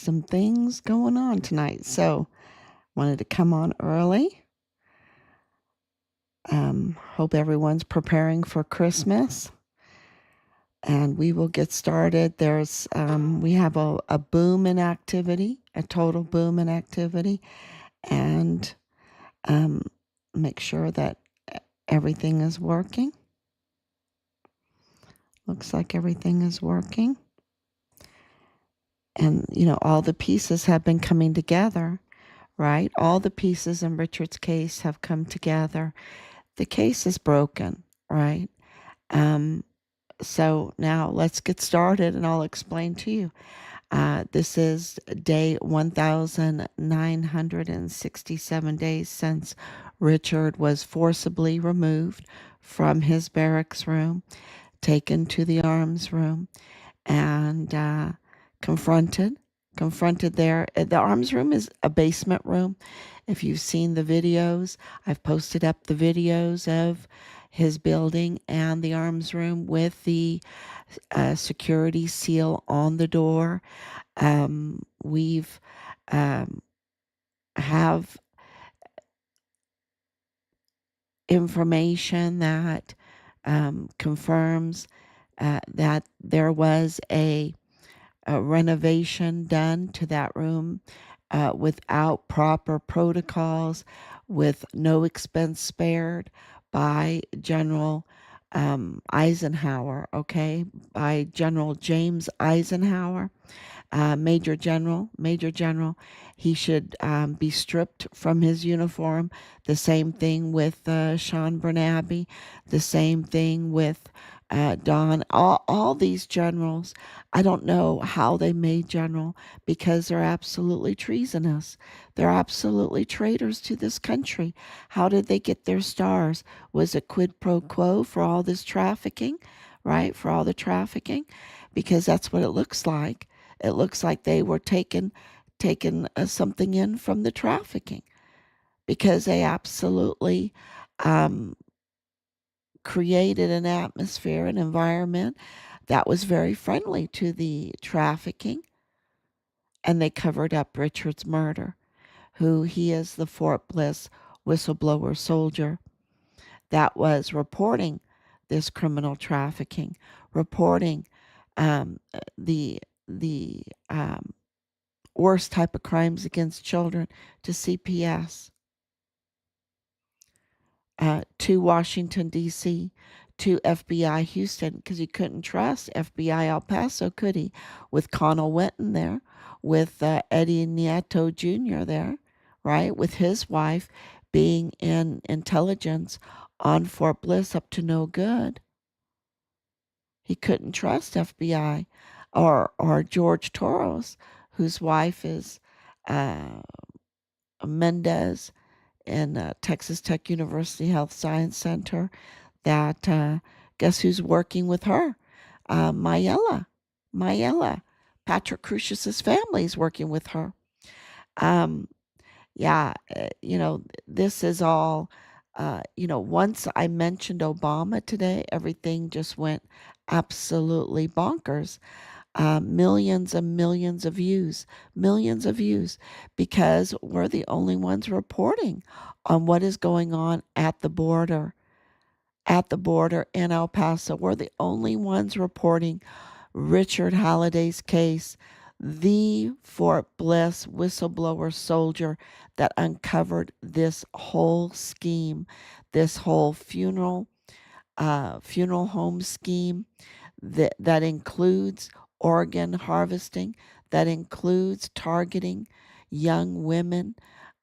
some things going on tonight, so wanted to come on early. Hope everyone's preparing for Christmas, and we will get started. We have a boom in activity, a total boom in activity, and make sure that everything is working. Looks like everything is working. And, all the pieces have been coming together, right? All the pieces in Richard's case have come together. The case is broken, right? So now let's get started and I'll explain to you. This is day 1,967 days since Richard was forcibly removed from his barracks room, taken to the arms room, and confronted there. The arms room is a basement room. If you've seen the videos, I've posted up the videos of his building and the arms room with the security seal on the door. We've have information that confirms that there was a renovation done to that room without proper protocols, with no expense spared by General Eisenhower, okay, by General James Eisenhower, Major General. He should be stripped from his uniform. The same thing with Sean Bernabe. The same thing with Don. All these generals, I don't know how they made general, because they're absolutely treasonous. They're absolutely traitors to this country. How did they get their stars? Was it quid pro quo for all this trafficking, right? For all the trafficking? Because that's what it looks like. It looks like they were taking something in from the trafficking, because they absolutely created an atmosphere, an environment that was very friendly to the trafficking, and they covered up Richard's murder, who he is the Fort Bliss whistleblower soldier that was reporting this criminal trafficking, reporting the worst type of crimes against children to CPS, to Washington, D.C., to FBI Houston, because he couldn't trust FBI El Paso, could he? With Connell Winton there, with Eddie Nieto Jr. there, right? With his wife being in intelligence on Fort Bliss up to no good. He couldn't trust FBI or George Toros, whose wife is Mendez in Texas Tech University Health Science Center. That guess who's working with her? Mayella. Patrick Crucius's family is working with her. This is all. Once I mentioned Obama today, everything just went absolutely bonkers. Millions and millions of views, because we're the only ones reporting on what is going on at the border in El Paso. We're the only ones reporting Richard Halliday's case, the Fort Bliss whistleblower soldier that uncovered this whole scheme, this whole funeral home scheme that includes organ harvesting, that includes targeting young women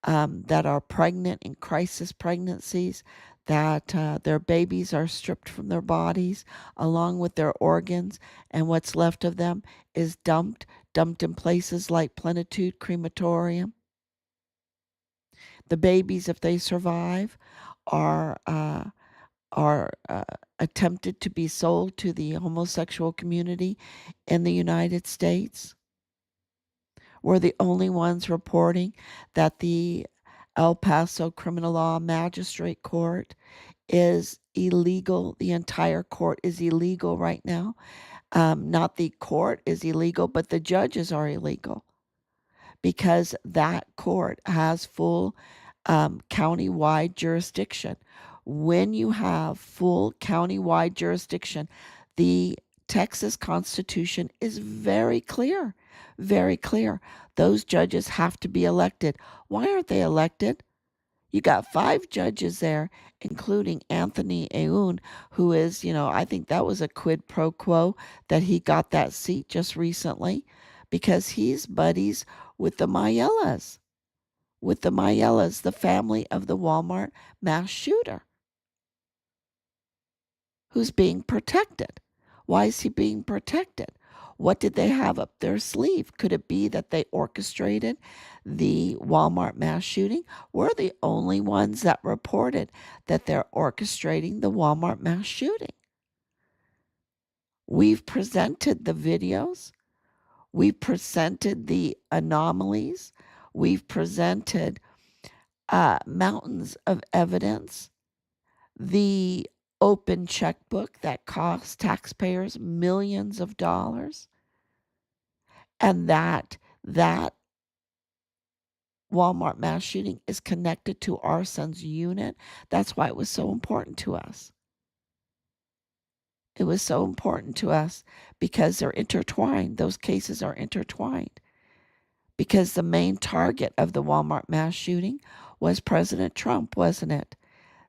that are pregnant in crisis pregnancies, that their babies are stripped from their bodies along with their organs, and what's left of them is dumped in places like Plenitude Crematorium. The babies, if they survive, are attempted to be sold to the homosexual community in the United States. We're the only ones reporting that the El Paso Criminal Law Magistrate Court is illegal. The entire court is illegal right now. Not the court is illegal, but the judges are illegal. because that court has full county-wide jurisdiction. When you have full county-wide jurisdiction, the Texas Constitution is very clear, very clear. Those judges have to be elected. Why aren't they elected? You got 5 judges there, including Anthony Aoun, who is, I think that was a quid pro quo that he got that seat just recently because he's buddies with the Mayellas, the family of the Walmart mass shooter, who's being protected. Why is he being protected? What did they have up their sleeve? Could it be that they orchestrated the Walmart mass shooting? We're the only ones that reported that they're orchestrating the Walmart mass shooting. We've presented the videos. We've presented the anomalies. We've presented mountains of evidence. The open checkbook that costs taxpayers millions of dollars, and that Walmart mass shooting is connected to our son's unit. That's why it was so important to us. It was so important to us because they're intertwined. Those cases are intertwined. Because the main target of the Walmart mass shooting was President Trump, wasn't it?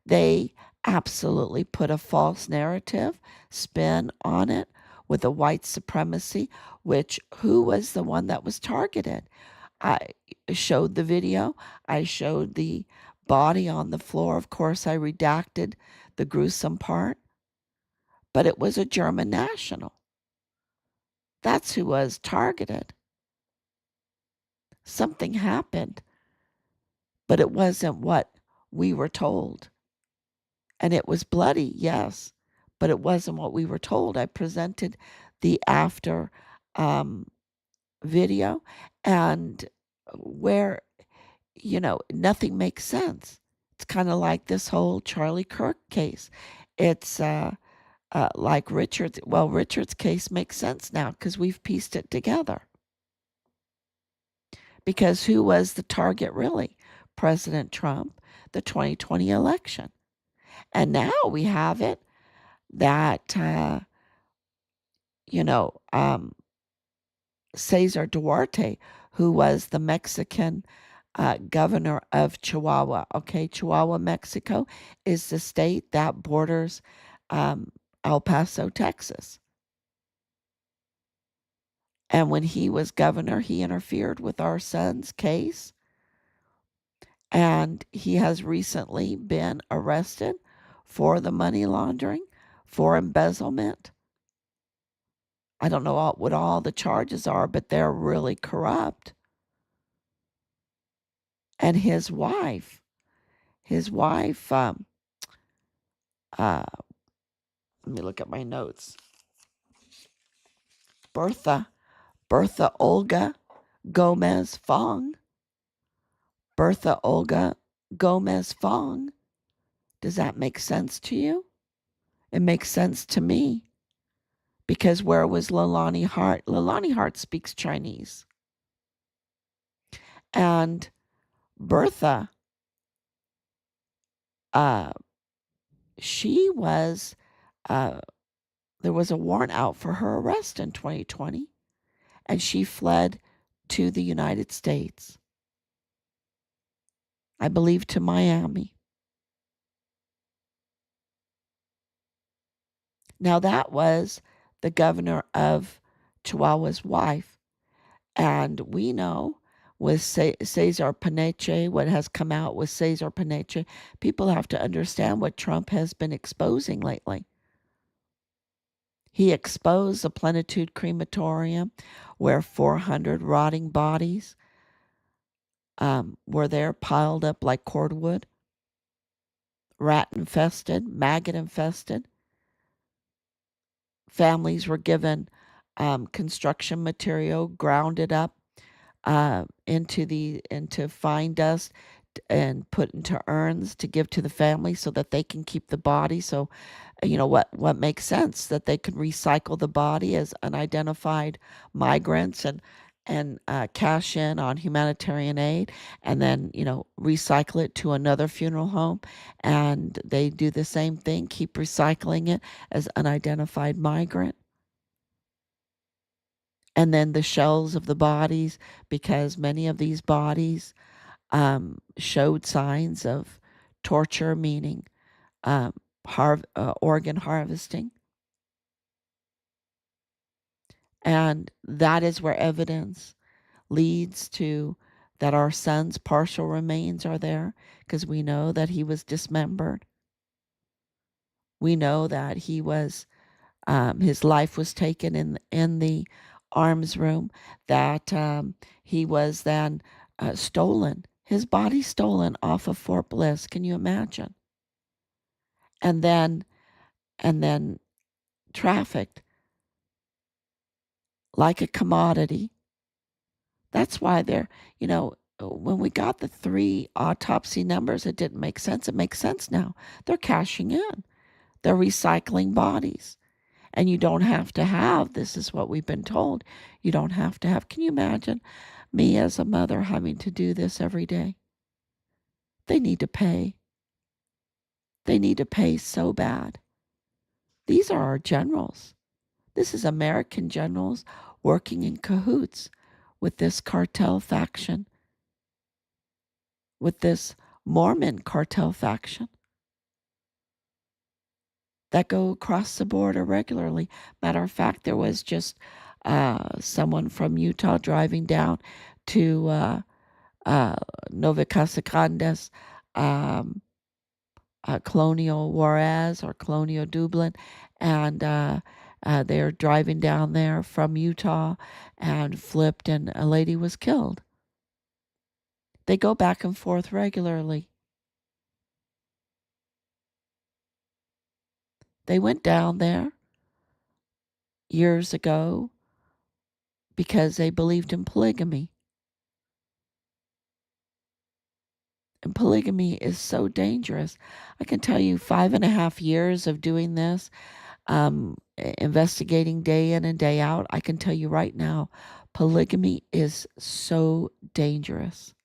They absolutely put a false narrative spin on it with the white supremacy, which who was the one that was targeted? I showed the video. I showed the body on the floor. Of course, I redacted the gruesome part, but it was a German national. That's who was targeted. Something happened, but it wasn't what we were told. And it was bloody, yes, but it wasn't what we were told. I presented the after video, and where, nothing makes sense. It's kind of like this whole Charlie Kirk case. It's like Richard's case makes sense now because we've pieced it together. Because who was the target really? President Trump, the 2020 election. And now we have it that, Cesar Duarte, who was the Mexican governor of Chihuahua. Okay, Chihuahua, Mexico is the state that borders El Paso, Texas. And when he was governor, he interfered with our son's case. And he has recently been arrested for the money laundering, for embezzlement. I don't know what all the charges are, but they're really corrupt. And his wife, let me look at my notes. Bertha Olga Gomez Fong. Bertha Olga Gomez Fong. Does that make sense to you? It makes sense to me. Because where was Leilani Hart? Leilani Hart speaks Chinese. And Bertha, she was, there was a warrant out for her arrest in 2020, and she fled to the United States. I believe to Miami. Now that was the governor of Chihuahua's wife. And we know with Cesar Paneche, what has come out with Cesar Paneche, people have to understand what Trump has been exposing lately. He exposed the Plenitude Crematorium where 400 rotting bodies were there piled up like cordwood, rat infested, maggot infested. Families were given construction material, grounded up into fine dust and put into urns to give to the family so that they can keep the body. So, what makes sense, that they can recycle the body as unidentified migrants and cash in on humanitarian aid, and then, recycle it to another funeral home. And they do the same thing, keep recycling it as unidentified migrant. And then the shells of the bodies, because many of these bodies showed signs of torture, meaning organ harvesting. And that is where evidence leads to that our son's partial remains are there, because we know that he was dismembered. We know that he was his life was taken in the arms room, that he was then stolen, his body stolen off of Fort Bliss. Can you imagine? And then trafficked like a commodity. That's why when we got the 3 autopsy numbers, it didn't make sense. It makes sense now. They're cashing in. They're recycling bodies. And you don't have to have, this is what we've been told, you don't have to have. Can you imagine me as a mother having to do this every day? They need to pay. They need to pay so bad. These are our generals. This is American generals working in cahoots with this cartel faction, with this Mormon cartel faction that go across the border regularly. Matter of fact, there was just someone from Utah driving down to Nova Casa Grandes, Colonial Juarez or Colonial Dublin, and they're driving down there from Utah and flipped, and a lady was killed. They go back and forth regularly. They went down there years ago because they believed in polygamy. And polygamy is so dangerous. I can tell you 5.5 years of doing this, investigating day in and day out, I can tell you right now, polygamy is so dangerous.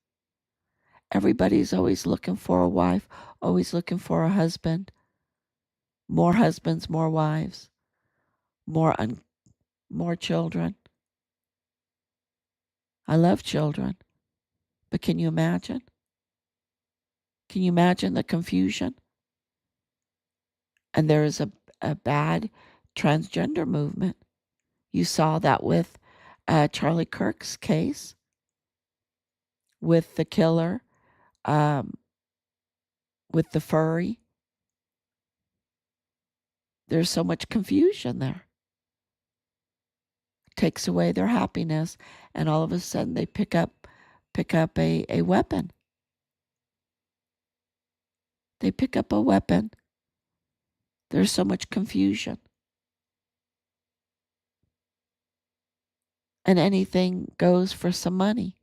Everybody's always looking for a wife, always looking for a husband. More husbands, more wives, more children. I love children, but can you imagine? Can you imagine the confusion? And there is a bad transgender movement. You saw that with Charlie Kirk's case, with the killer, with the furry. There's so much confusion there. It takes away their happiness, and all of a sudden they pick up a weapon. They pick up a weapon. There's so much confusion. And anything goes for some money,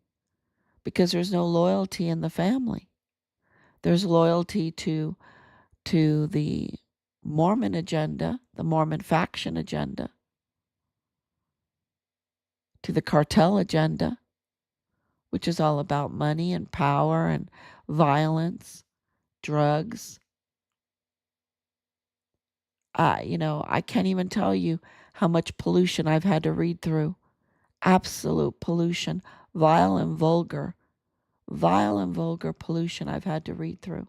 because there's no loyalty in the family. There's loyalty to the Mormon agenda, the Mormon faction agenda, to the cartel agenda, which is all about money and power and violence, drugs. I can't even tell you how much pollution I've had to read through. Absolute pollution, vile and vulgar pollution I've had to read through.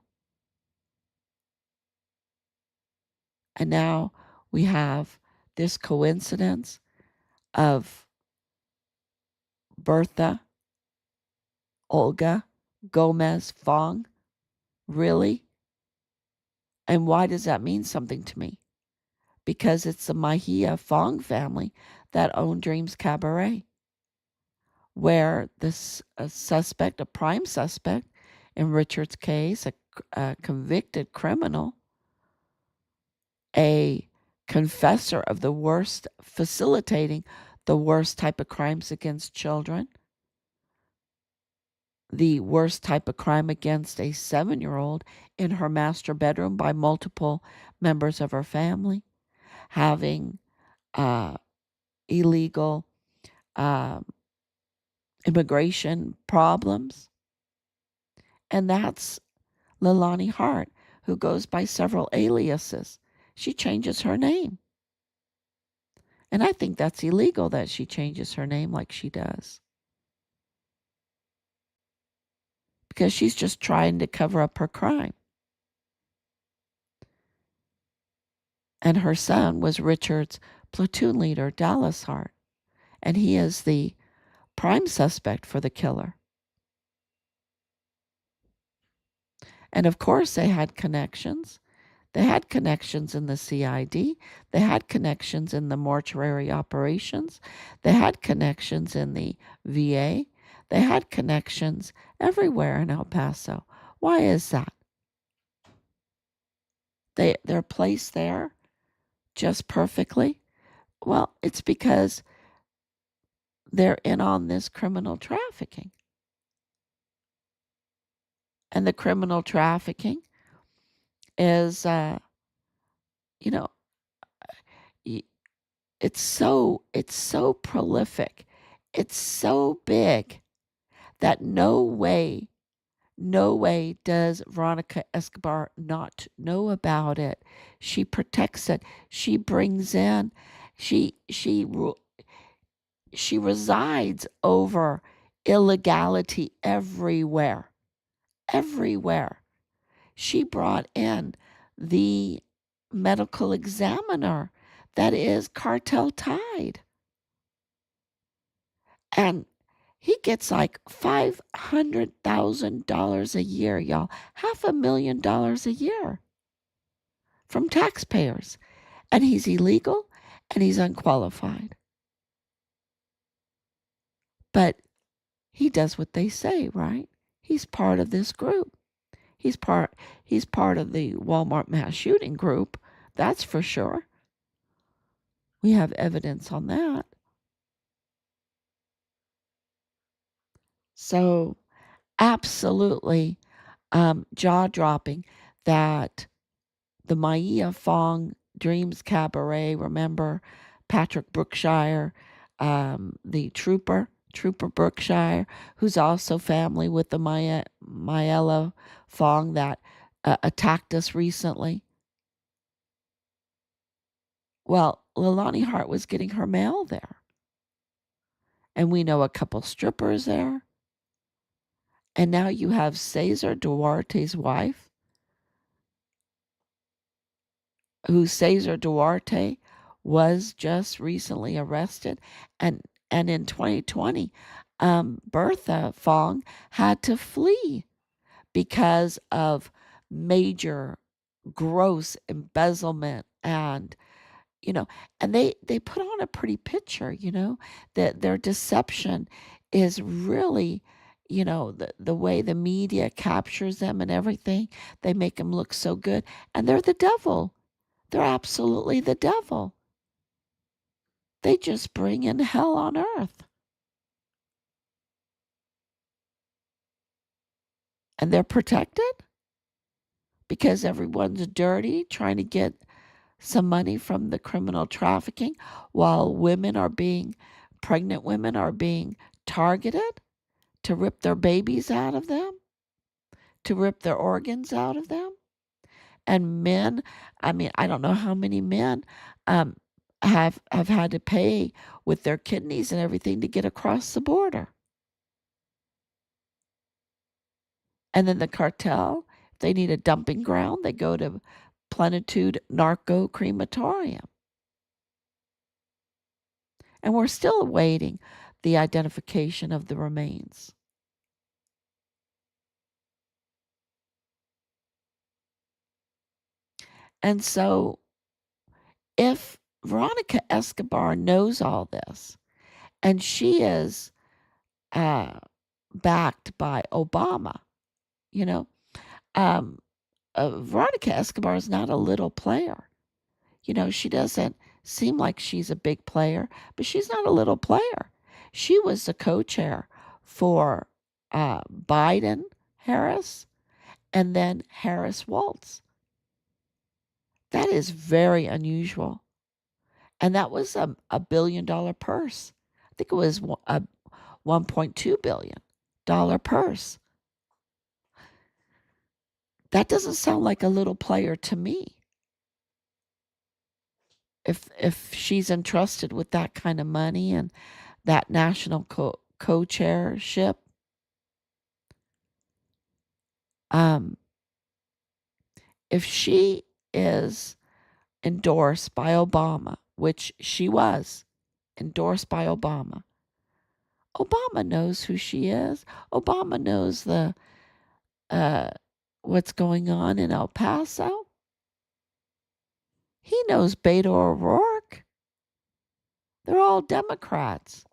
And now we have this coincidence of Bertha Olga Gomez Fong. Really? And why does that mean something to me? Because it's the Mahia Fong family that owned Dreams Cabaret, where this suspect, a prime suspect in Richard's case, a convicted criminal, a confessor of the worst, facilitating the worst type of crimes against children, the worst type of crime against a 7-year-old in her master bedroom by multiple members of her family, having illegal immigration problems. And that's Leilani Hart, who goes by several aliases. She changes her name. And I think that's illegal that she changes her name like she does. Because she's just trying to cover up her crime. And her son was Richard's platoon leader, Dallas Hart. And he is the prime suspect for the killer. And of course, they had connections. They had connections in the CID. They had connections in the mortuary operations. They had connections in the VA. They had connections everywhere in El Paso. Why is that? They're placed there just perfectly. Well, it's because they're in on this criminal trafficking. And the criminal trafficking is, you know, it's so prolific. It's so big that no way does Veronica Escobar not know about it. She protects it. She brings in, she resides over illegality everywhere. Everywhere. She brought in the medical examiner that is cartel tied. And he gets like $500,000 a year, y'all. $500,000 a year from taxpayers. And he's illegal and he's unqualified. But he does what they say, right? He's part of this group. He's part of the Walmart mass shooting group. That's for sure. We have evidence on that. So absolutely jaw-dropping that the Maia Fong Dreams Cabaret, remember Patrick Brookshire, the trooper Brookshire, who's also family with the Maella Fong that attacked us recently. Well, Leilani Hart was getting her mail there. And we know a couple strippers there. And now you have Cesar Duarte's wife, who Cesar Duarte was just recently arrested. And in 2020, Bertha Fong had to flee because of major gross embezzlement and and they put on a pretty picture, that their deception is really, the way the media captures them and everything, they make them look so good. And they're the devil. They're absolutely the devil. They just bring in hell on earth. And they're protected because everyone's dirty trying to get some money from the criminal trafficking while pregnant women are being targeted to rip their babies out of them, to rip their organs out of them. And men, I don't know how many men have had to pay with their kidneys and everything to get across the border. And then the cartel, if they need a dumping ground, they go to Plenitude Narco Crematorium. And we're still awaiting the identification of the remains. And so if Veronica Escobar knows all this, and she is backed by Obama, Veronica Escobar is not a little player. She doesn't seem like she's a big player, but she's not a little player. She was the co-chair for Biden Harris and then Harris Waltz. That is very unusual. And that was a $1 billion purse. I think it was $1.2 billion purse. That doesn't sound like a little player to me. If she's entrusted with that kind of money and that national co-chairship, if she is endorsed by Obama, which she was endorsed by Obama, Obama knows who she is. Obama knows the what's going on in El Paso. He knows Beto O'Rourke. They're all Democrats.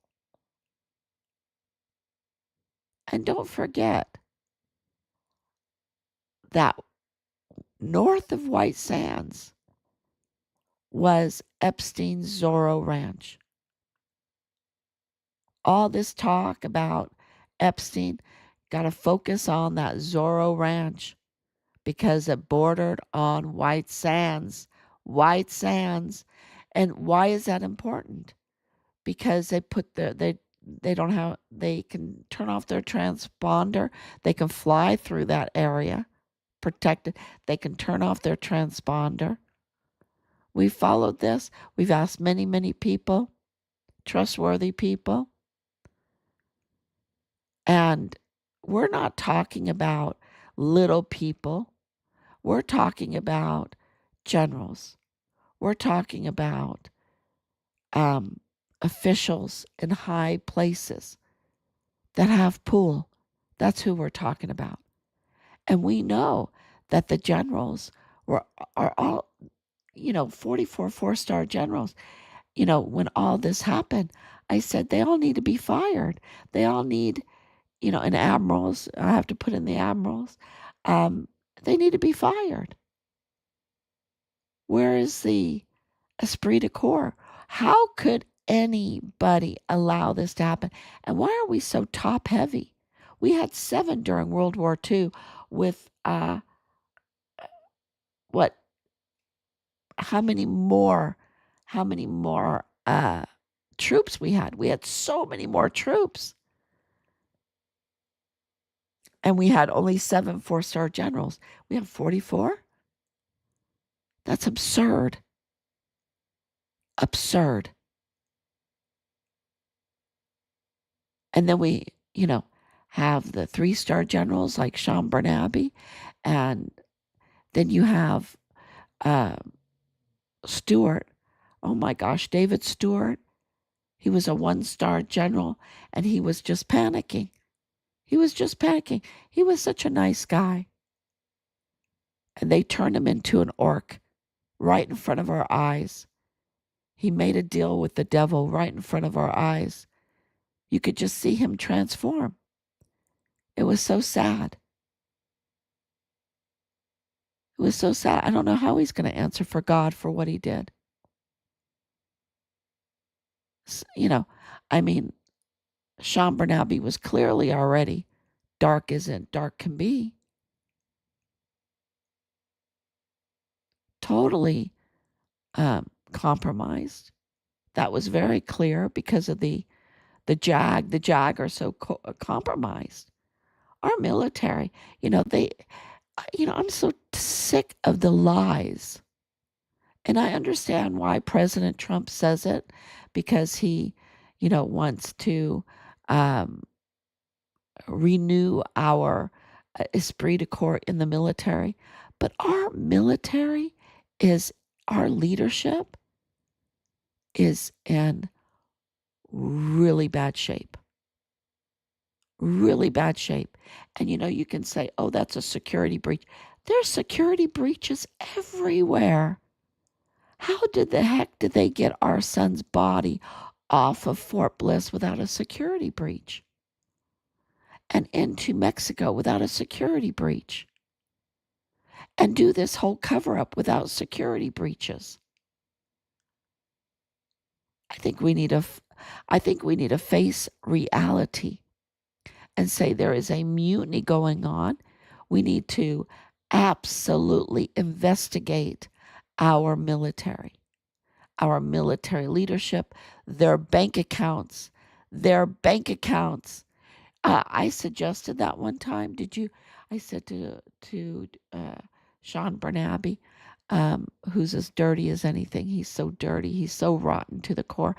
And don't forget that north of White Sands was Epstein's Zorro Ranch. All this talk about Epstein, got to focus on that Zorro Ranch because it bordered on White Sands. White Sands. And why is that important? Because they put they don't have, they can turn off their transponder. They can fly through that area protected. They can turn off their transponder. We followed this. We've asked many, many people, trustworthy people. And we're not talking about little people. We're talking about generals. We're talking about officials in high places that have pull. That's who we're talking about. And we know that the generals are all, 44 four-star generals. When all this happened, I said they all need to be fired. They all need, and admirals, I have to put in the admirals, they need to be fired. Where is the esprit de corps? How could anybody allow this to happen? And why are we so top heavy? We had 7 during World War II with how many more troops we had? We had so many more troops. And we had only 7 4-star generals. We have 44? That's absurd. Absurd. And then we, have the 3-star generals like Sean Bernabe. And then you have Stewart. Oh my gosh, David Stewart. He was a 1-star general and he was just panicking. He was just panicking. He was such a nice guy. And they turned him into an orc right in front of our eyes. He made a deal with the devil right in front of our eyes. You could just see him transform. It was so sad. It was so sad. I don't know how he's going to answer for God for what he did. Sean Bernabe was clearly already dark as dark can be. Totally compromised. That was very clear because of the JAG. The JAG are so compromised. Our military, I'm so sick of the lies. And I understand why President Trump says it, because he, wants to renew our esprit de corps in the military. But our military our leadership is in really bad shape. Really bad shape. And you can say, oh, that's a security breach. There's security breaches everywhere. How the heck did they get our son's body off of Fort Bliss without a security breach? And into Mexico without a security breach? And do this whole cover-up without security breaches? I think we need to face reality and say there is a mutiny going on. We need to absolutely investigate our military leadership, their bank accounts, their bank accounts. I suggested that one time. Did you? I said to Sean Bernabe, who's as dirty as anything. He's so dirty. He's so rotten to the core.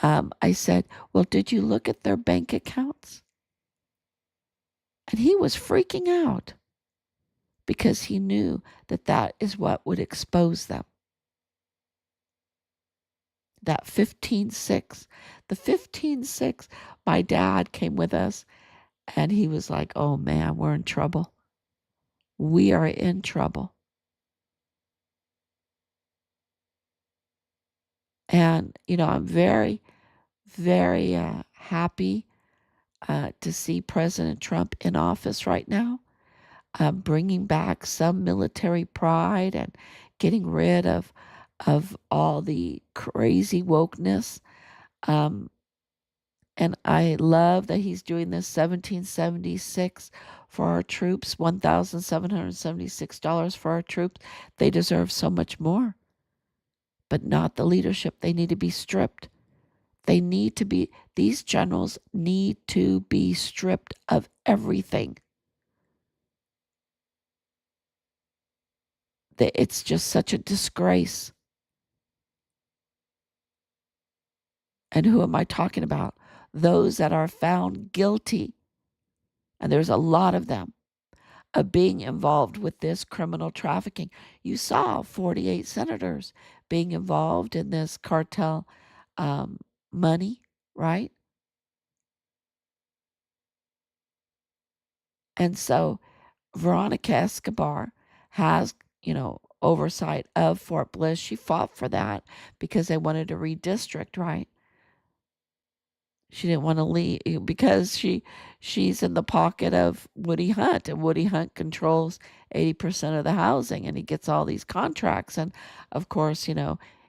I said, well, did you look at their bank accounts? And he was freaking out because he knew that that is what would expose them. That 15-6. The 15-6, my dad came with us and he was like, oh man, we're in trouble. We are in trouble. And, I'm very, very happy to see President Trump in office right now, bringing back some military pride and getting rid of all the crazy wokeness. And I love that he's doing this 1776 for our troops, $1,776 for our troops. They deserve so much more, but not the leadership. They need to be stripped. These generals need to be stripped of everything. It's just such a disgrace. And who am I talking about? Those that are found guilty, and there's a lot of them, of being involved with this criminal trafficking. You saw 48 senators being involved in this cartel money, right? And so Veronica Escobar has, oversight of Fort Bliss. She fought for that because they wanted to redistrict, right? She didn't want to leave because she's in the pocket of Woody Hunt, and Woody Hunt controls 80% of the housing, and he gets all these contracts. And of course,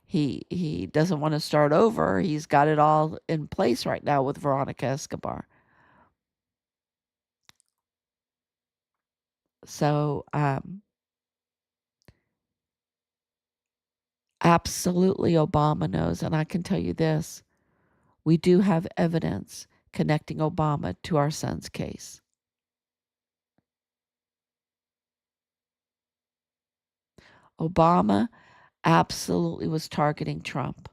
he doesn't want to start over. He's got it all in place right now with Veronica Escobar. So absolutely Obama knows, and I can tell you this. We do have evidence connecting Obama to our son's case. Obama absolutely was targeting Trump.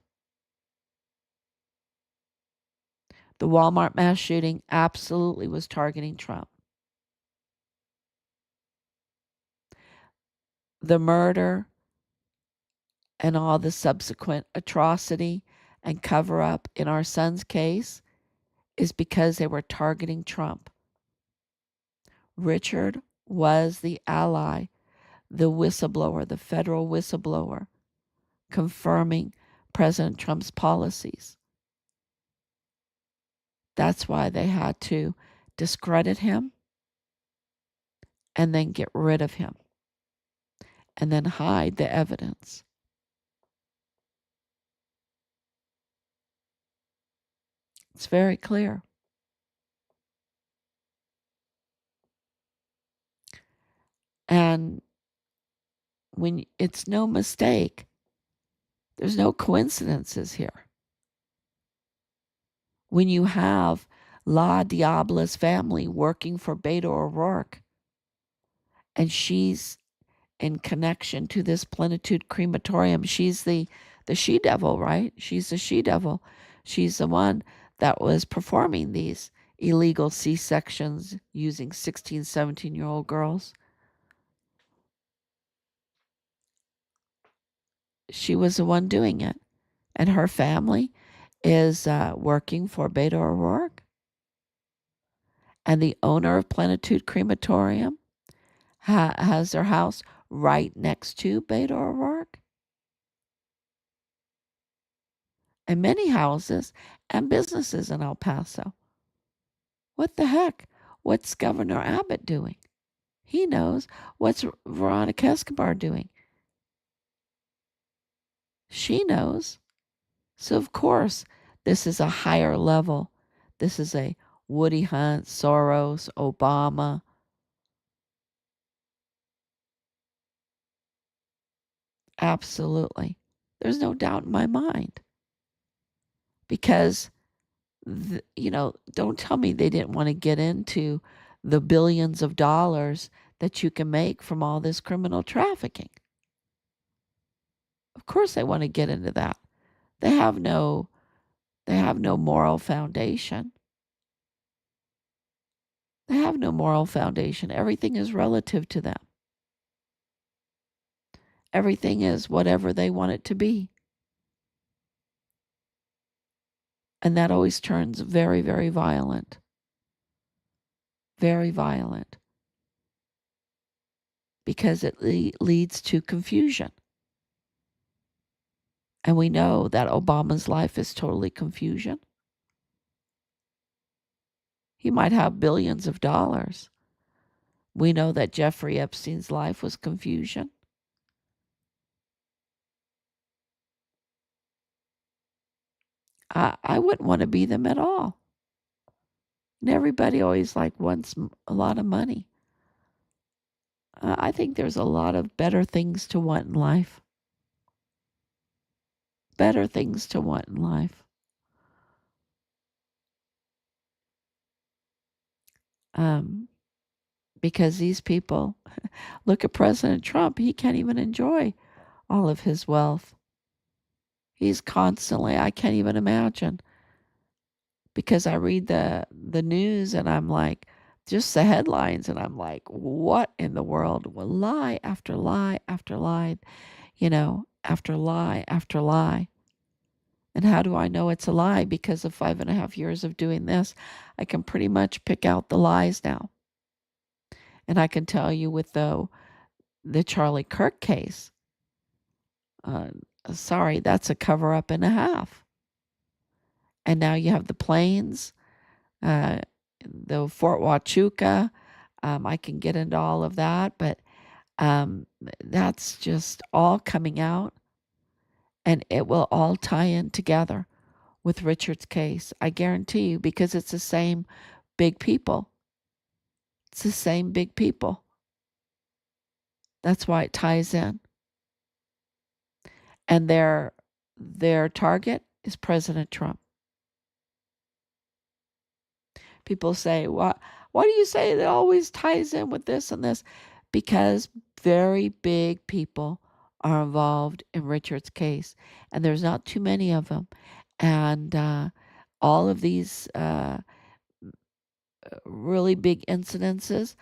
The Walmart mass shooting absolutely was targeting Trump. The murder and all the subsequent atrocity and cover up in our son's case is because they were targeting Trump. Richard was the ally, the whistleblower, the federal whistleblower, confirming President Trump's policies. That's why they had to discredit him and then get rid of him and then hide the evidence. It's very clear. And when it's no mistake, there's no coincidences here. When you have La Diabla's family working for Beto O'Rourke, and she's in connection to this Plenitude crematorium, she's the she-devil, right? She's the she-devil. She's the one that was performing these illegal C-sections using 16, 17-year-old girls. She was the one doing it. And her family is working for Beto O'Rourke. And the owner of Plenitude Crematorium has their house right next to Beto O'Rourke. And many houses and businesses in El Paso. What the heck? What's Governor Abbott doing? He knows. What's Veronica Escobar doing? She knows. So, of course, this is a higher level. This is a Woody Hunt, Soros, Obama. Absolutely. There's no doubt in my mind. Because don't tell me they didn't want to get into the billions of dollars that you can make from all this criminal trafficking. Of course they want to get into that. They have no moral foundation. They have no moral foundation. Everything is relative to them. Everything is whatever they want it to be. And that always turns very, very violent. Very violent. Because it leads to confusion. And we know that Obama's life is totally confusion. He might have billions of dollars. We know that Jeffrey Epstein's life was confusion. I wouldn't want to be them at all. And everybody always wants a lot of money. I think there's a lot of better things to want in life. Better things to want in life. Because these people, look at President Trump, he can't even enjoy all of his wealth. He's constantly, I can't even imagine. Because I read the news and I'm like, just the headlines, and I'm like, what in the world? Well, lie after lie after lie, after lie after lie. And how do I know it's a lie? Because of 5.5 years of doing this, I can pretty much pick out the lies now. And I can tell you with the Charlie Kirk case, sorry, that's a cover-up and a half. And now you have the planes, the Fort Huachuca. I can get into all of that, but that's just all coming out, and it will all tie in together with Richard's case. I guarantee you, because it's the same big people. It's the same big people. That's why it ties in. And their target is President Trump. People say, why do you say it always ties in with this and this? Because very big people are involved in Richard's case, and there's not too many of them. And all of these really big incidences,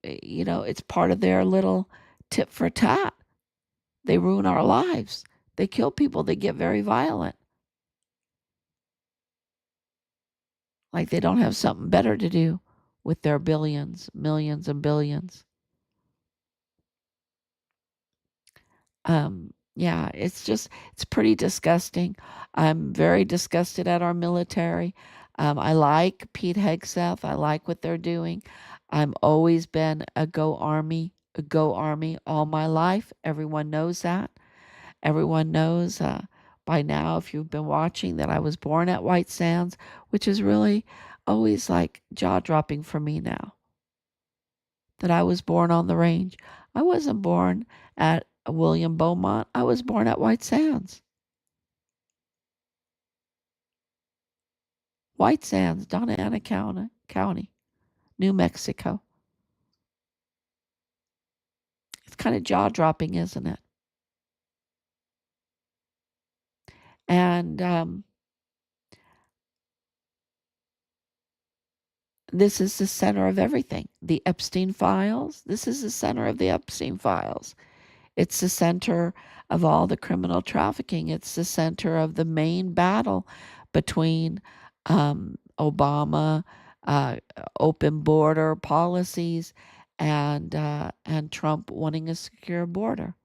it's part of their little tit for tat. They ruin our lives. They kill people. They get very violent. Like they don't have something better to do with their billions, millions, and billions. Yeah, it's pretty disgusting. I'm very disgusted at our military. I like Pete Hegseth. I like what they're doing. I've always been a go Army all my life. Everyone knows that. Everyone knows by now, if you've been watching, that I was born at White Sands, which is really always like jaw-dropping for me now. That I was born on the range. I wasn't born at William Beaumont. I was born at White Sands. White Sands, Donna Ana County, New Mexico. It's kind of jaw-dropping, isn't it? And this is the center of everything. The Epstein files. This is the center of the Epstein files. It's the center of all the criminal trafficking. It's the center of the main battle between Obama, open border policies, and Trump wanting a secure border.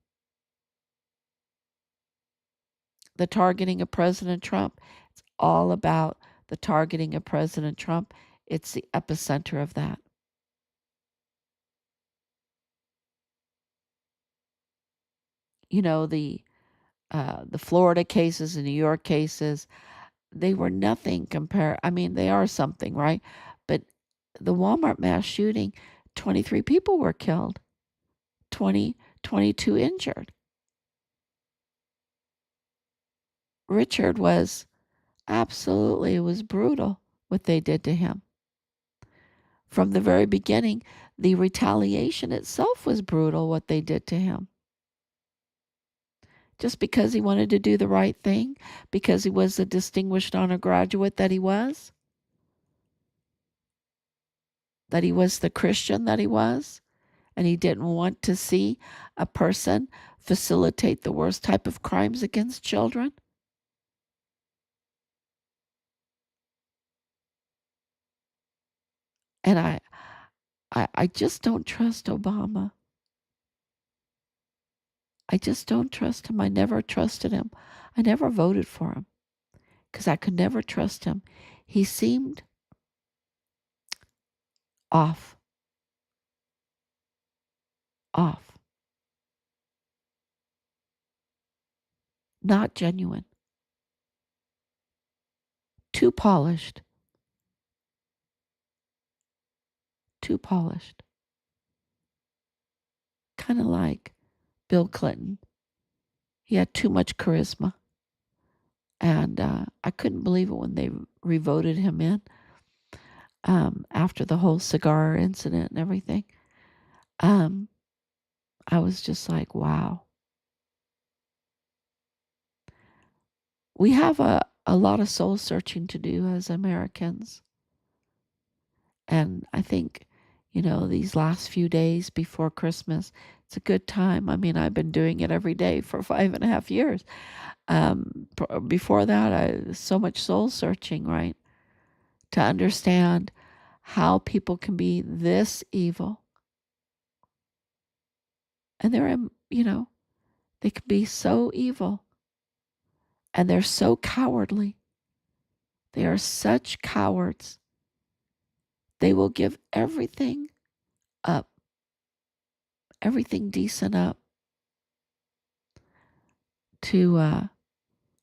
The targeting of President Trump. It's all about the targeting of President Trump. It's the epicenter of that. The Florida cases, the New York cases, they were nothing compared. I mean, they are something, right? But the Walmart mass shooting, 23 people were killed, 22 injured. Richard was Absolutely, it was brutal what they did to him. From the very beginning, the retaliation itself was brutal what they did to him. Just because he wanted to do the right thing, because he was the distinguished honor graduate that he was the Christian that he was, and he didn't want to see a person facilitate the worst type of crimes against children. And I just don't trust Obama. I just don't trust him. I never trusted him. I never voted for him because I could never trust him. He seemed off, not genuine, too polished, kind of like Bill Clinton. He had too much charisma. And I couldn't believe it when they re-voted him in after the whole cigar incident and everything. I was just like, wow. We have a lot of soul searching to do as Americans. And I think, these last few days before Christmas, it's a good time. I mean, I've been doing it every day for 5.5 years. Before that, so much soul searching, right? To understand how people can be this evil. And they can be so evil. And they're so cowardly. They are such cowards. They will give everything up, everything decent up to,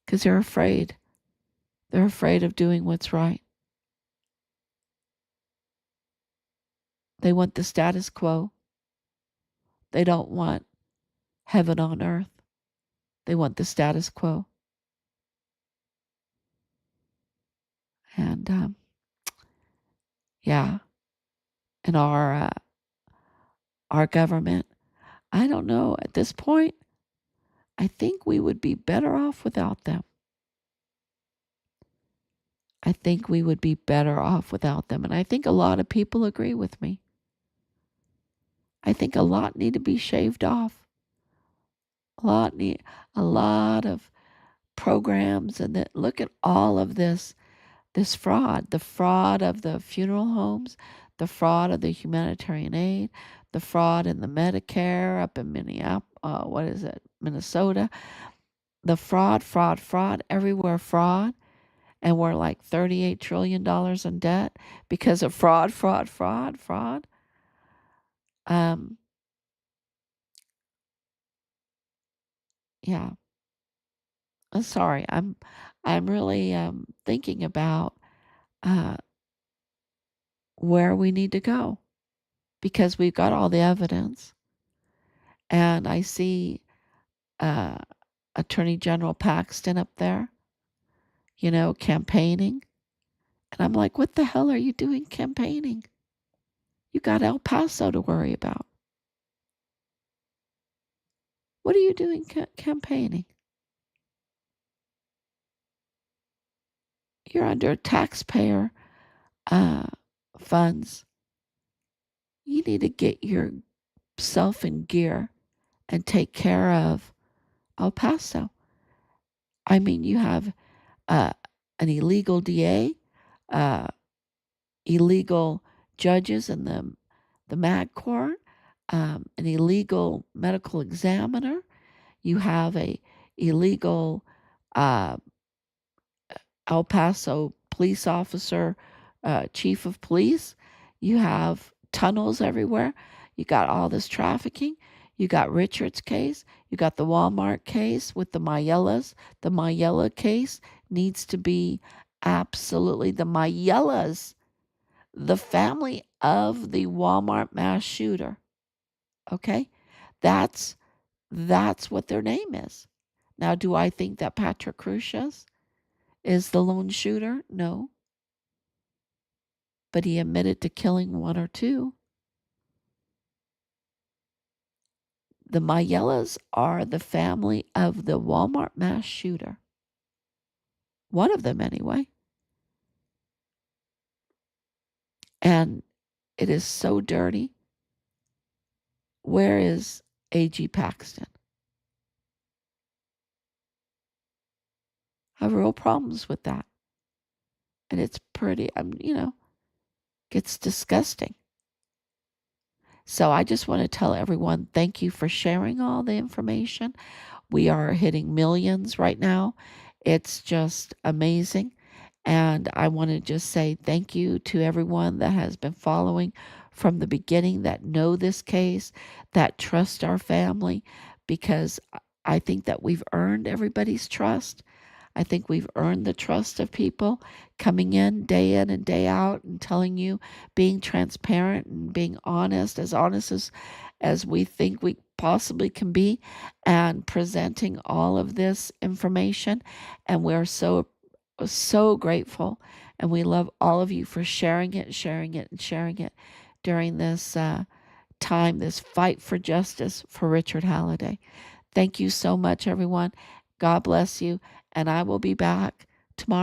because they're afraid. They're afraid of doing what's right. They want the status quo. They don't want heaven on earth. They want the status quo. And yeah, and our government, I don't know, at this point, I think we would be better off without them. I think we would be better off without them. And I think a lot of people agree with me. I think a lot need to be shaved off. A lot of programs, and look at all of this fraud, the fraud of the funeral homes, the fraud of the humanitarian aid, the fraud in the Medicare up in Minnesota, the fraud, everywhere fraud. And we're like $38 trillion in debt because of fraud. Yeah. I'm sorry. I'm really thinking about uh, where we need to go because we've got all the evidence. And I see uh, Attorney General Paxton up there, campaigning. And I'm like, what the hell are you doing campaigning? You got El Paso to worry about. What are you doing campaigning? You're under taxpayer funds. You need to get yourself in gear and take care of El Paso. I mean, you have an illegal DA, uh, illegal judges in the MAG court, an illegal medical examiner. You have a illegal uh, El Paso police officer, chief of police. You have tunnels everywhere. You got all this trafficking. You got Richard's case. You got the Walmart case with the Mayellas. The Mayella case needs to be absolutely the Mayellas, the family of the Walmart mass shooter. Okay? That's what their name is. Now, do I think that Patrick Crucius is the lone shooter? No. But he admitted to killing one or two. The Mayellas are the family of the Walmart mass shooter. One of them, anyway. And it is so dirty. Where is A.G. Paxton? I have real problems with that. And it's pretty, gets disgusting. So I just want to tell everyone, thank you for sharing all the information. We are hitting millions right now. It's just amazing. And I want to just say thank you to everyone that has been following from the beginning, that know this case, that trust our family, because I think that we've earned everybody's trust. I think we've earned the trust of people coming in and day out and telling you, being transparent and being honest as we think we possibly can be, and presenting all of this information. And we're so grateful, and we love all of you for sharing it during this time, this fight for justice for Richard Halliday. Thank you so much, everyone. God bless you, and I will be back tomorrow.